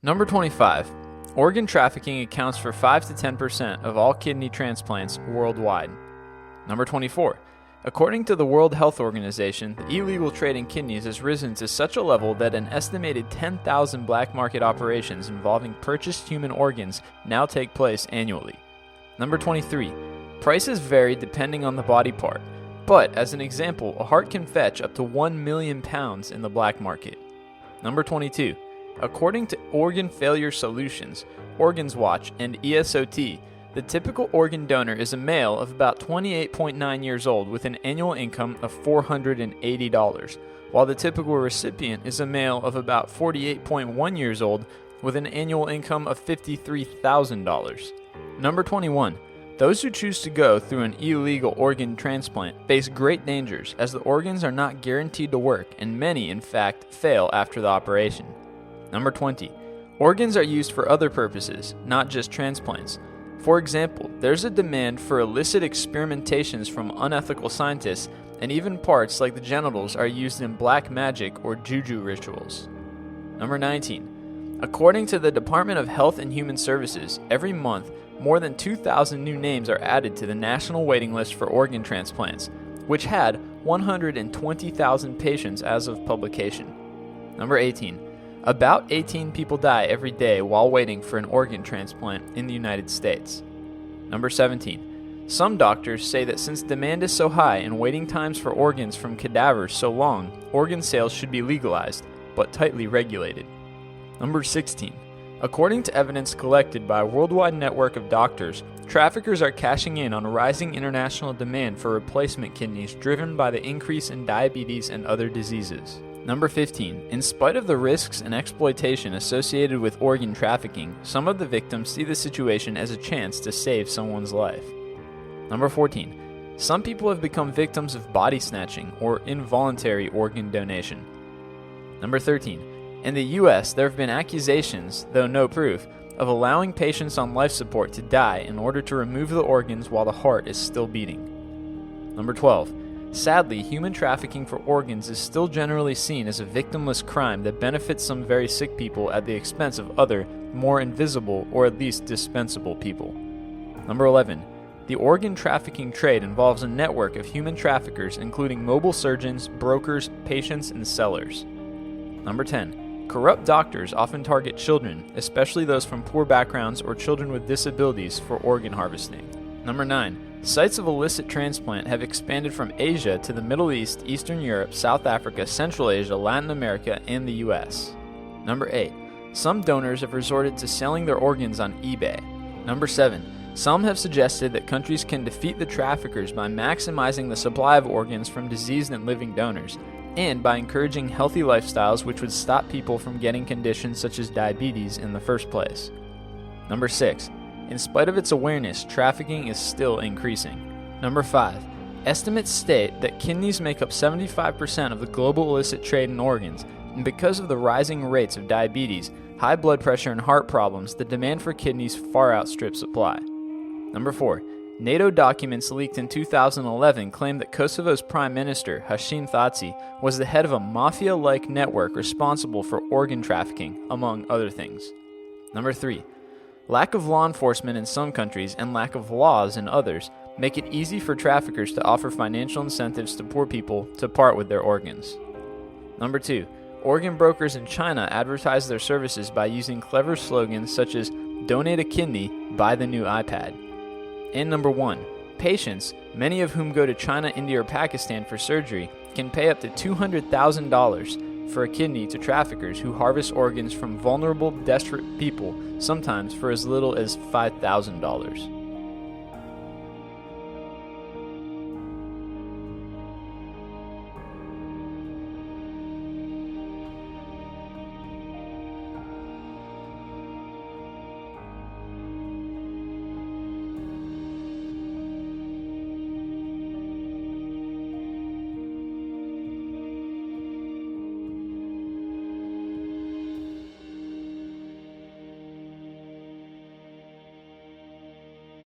Number 25. Organ trafficking accounts for 5 to 10% of all kidney transplants worldwide. Number 24. According to the World Health Organization, the illegal trade in kidneys has risen to such a level that an estimated 10,000 black market operations involving purchased human organs now take place annually. Number 23. Prices vary depending on the body part, but as an example, a heart can fetch up to £1 million in the black market. Number 22. According to Organ Failure Solutions, Organs Watch, and ESOT, the typical organ donor is a male of about 28.9 years old with an annual income of $480, while the typical recipient is a male of about 48.1 years old with an annual income of $53,000. Number 21. Those who choose to go through an illegal organ transplant face great dangers as the organs are not guaranteed to work and many, in fact, fail after the operation. Number 20. Organs are used for other purposes, not just transplants. For example, there's a demand for illicit experimentations from unethical scientists, and even parts like the genitals are used in black magic or juju rituals. Number 19. According to the Department of Health and Human Services, every month, more than 2,000 new names are added to the national waiting list for organ transplants, which had 120,000 patients as of publication. Number 18. About 18 people die every day while waiting for an organ transplant in the United States. Number 17. Some doctors say that since demand is so high and waiting times for organs from cadavers so long, organ sales should be legalized, but tightly regulated. Number 16. According to evidence collected by a worldwide network of doctors, traffickers are cashing in on rising international demand for replacement kidneys driven by the increase in diabetes and other diseases. Number 15. In spite of the risks and exploitation associated with organ trafficking, some of the victims see the situation as a chance to save someone's life. Number 14. Some people have become victims of body snatching or involuntary organ donation. Number 13. In the U.S., there have been accusations, though no proof, of allowing patients on life support to die in order to remove the organs while the heart is still beating. Number 12. Sadly, human trafficking for organs is still generally seen as a victimless crime that benefits some very sick people at the expense of other, more invisible or at least dispensable people. Number 11. The organ trafficking trade involves a network of human traffickers including mobile surgeons, brokers, patients, and sellers. Number 10. Corrupt doctors often target children, especially those from poor backgrounds or children with disabilities, for organ harvesting. Number 9. Sites of illicit transplant have expanded from Asia to the Middle East, Eastern Europe, South Africa, Central Asia, Latin America, and the U.S. Number 8. Some donors have resorted to selling their organs on eBay. Number 7. Some have suggested that countries can defeat the traffickers by maximizing the supply of organs from diseased and living donors, and by encouraging healthy lifestyles which would stop people from getting conditions such as diabetes in the first place. Number 6. In spite of its awareness, trafficking is still increasing. Number 5. Estimates state that kidneys make up 75% of the global illicit trade in organs, and because of the rising rates of diabetes, high blood pressure, and heart problems, the demand for kidneys far outstrips supply. Number 4. NATO documents leaked in 2011 claim that Kosovo's Prime Minister, Hashim Thaci, was the head of a mafia-like network responsible for organ trafficking, among other things. Number 3. Lack of law enforcement in some countries and lack of laws in others make it easy for traffickers to offer financial incentives to poor people to part with their organs. Number 2. Organ brokers in China advertise their services by using clever slogans such as "Donate a kidney, buy the new iPad." And number 1. Patients, many of whom go to China, India, or Pakistan for surgery, can pay up to $200,000 for a kidney to traffickers who harvest organs from vulnerable, desperate people, sometimes for as little as $5,000.